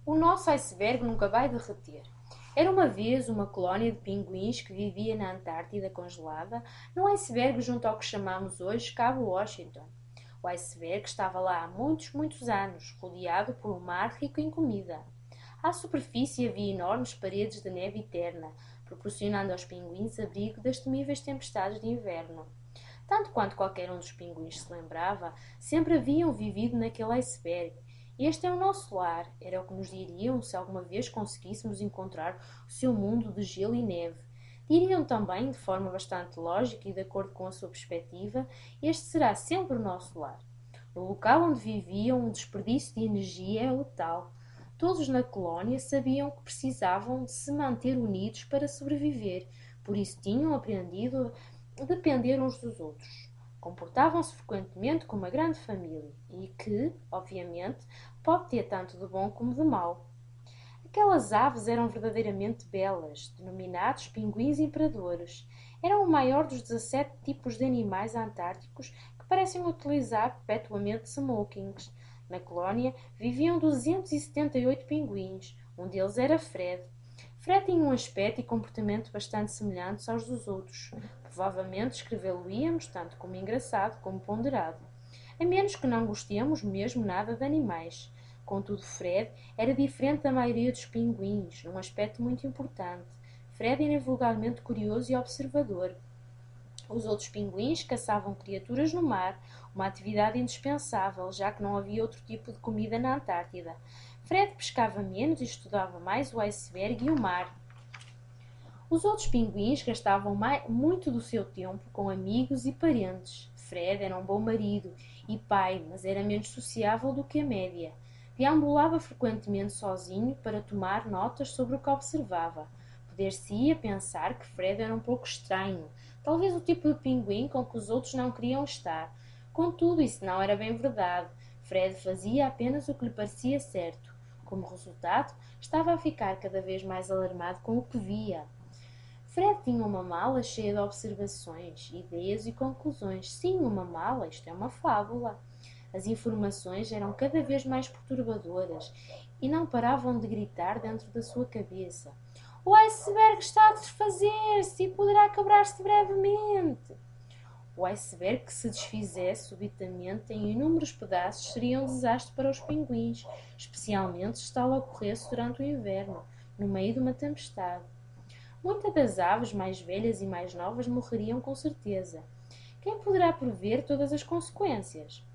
O nosso iceberg nunca vai derreter. Era uma vez uma colónia de pinguins que vivia na Antártida congelada, num iceberg junto ao que chamamos hoje Cabo Washington. O iceberg estava lá há muitos, muitos anos, rodeado por um mar rico em comida. À superfície havia enormes paredes de neve eterna, proporcionando aos pinguins abrigo das temíveis tempestades de inverno. Tanto quanto qualquer um dos pinguins se lembrava, sempre haviam vivido naquele iceberg. Este é o nosso lar, era o que nos diriam se alguma vez conseguíssemos encontrar o seu mundo de gelo e neve. Diriam também, de forma bastante lógica e de acordo com a sua perspectiva, este será sempre o nosso lar. No local onde viviam, um desperdício de energia é letal. Todos na colónia sabiam que precisavam de se manter unidos para sobreviver, por isso tinham aprendido a depender uns dos outros. Comportavam-se frequentemente como uma grande família e que, obviamente, pode ter tanto de bom como de mau. Aquelas aves eram verdadeiramente belas, denominados pinguins imperadores. Eram o maior dos 17 tipos de animais antárticos que parecem utilizar perpetuamente smokings. Na colónia viviam 278 pinguins. Um deles era Fred. Fred tinha um aspecto e comportamento bastante semelhantes aos dos outros. Provavelmente escrevê-lo-íamos tanto como engraçado como ponderado. A menos que não gostemos mesmo nada de animais. Contudo, Fred era diferente da maioria dos pinguins, num aspecto muito importante. Fred era vulgarmente curioso e observador. Os outros pinguins caçavam criaturas no mar, uma atividade indispensável, já que não havia outro tipo de comida na Antártida. Fred pescava menos e estudava mais o iceberg e o mar. Os outros pinguins gastavam muito do seu tempo com amigos e parentes. Fred era um bom marido e pai, mas era menos sociável do que a média. Deambulava frequentemente sozinho para tomar notas sobre o que observava. Poder-se-ia pensar que Fred era um pouco estranho, talvez o tipo de pinguim com que os outros não queriam estar. Contudo, isso não era bem verdade. Fred fazia apenas o que lhe parecia certo. Como resultado, estava a ficar cada vez mais alarmado com o que via. Fred tinha uma mala cheia de observações, ideias e conclusões. Sim, uma mala, isto é uma fábula. As informações eram cada vez mais perturbadoras e não paravam de gritar dentro da sua cabeça. O iceberg está a desfazer-se e poderá quebrar-se brevemente. O iceberg que se desfizesse subitamente em inúmeros pedaços seria um desastre para os pinguins, especialmente se tal ocorresse durante o inverno, no meio de uma tempestade. Muitas das aves mais velhas e mais novas morreriam com certeza. Quem poderá prever todas as consequências?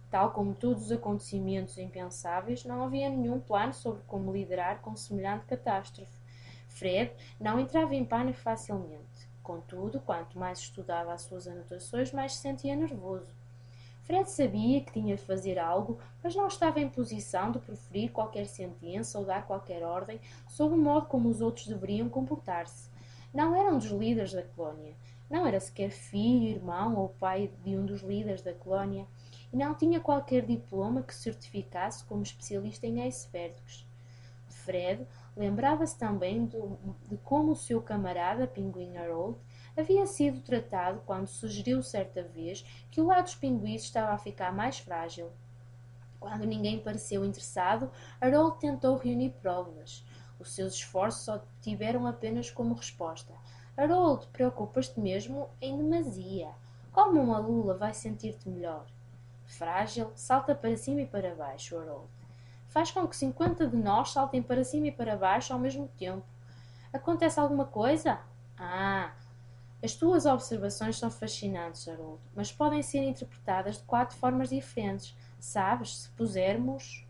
Tal como todos os acontecimentos impensáveis, não havia nenhum plano sobre como lidar com semelhante catástrofe. Fred não entrava em pânico facilmente. Contudo, quanto mais estudava as suas anotações, mais se sentia nervoso. Fred sabia que tinha de fazer algo, mas não estava em posição de proferir qualquer sentença ou dar qualquer ordem sobre o modo como os outros deveriam comportar-se. Não era um dos líderes da colónia. Não era sequer filho, irmão ou pai de um dos líderes da colónia. E não tinha qualquer diploma que certificasse como especialista em icebergs. Fred lembrava-se também de como o seu camarada Pinguim Harold havia sido tratado quando sugeriu certa vez que o lado dos pinguins estava a ficar mais frágil. Quando ninguém pareceu interessado, Harold tentou reunir provas. Os seus esforços só tiveram apenas como resposta: Harold, preocupas-te mesmo em demasia. Como uma lula vai sentir-te melhor? Frágil, salta para cima e para baixo, Harold. Faz com que 50 de nós saltem para cima e para baixo ao mesmo tempo. Acontece alguma coisa? Ah, as tuas observações são fascinantes, Harold, mas podem ser interpretadas de 4 formas diferentes. Sabes, se pusermos.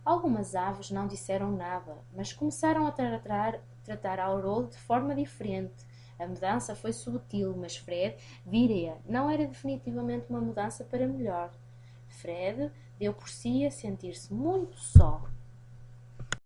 Algumas aves não disseram nada, mas começaram a tratar Harold de forma diferente. A mudança foi sutil, mas Fred viria. Não era definitivamente uma mudança para melhor. Fred deu por si a sentir-se muito só.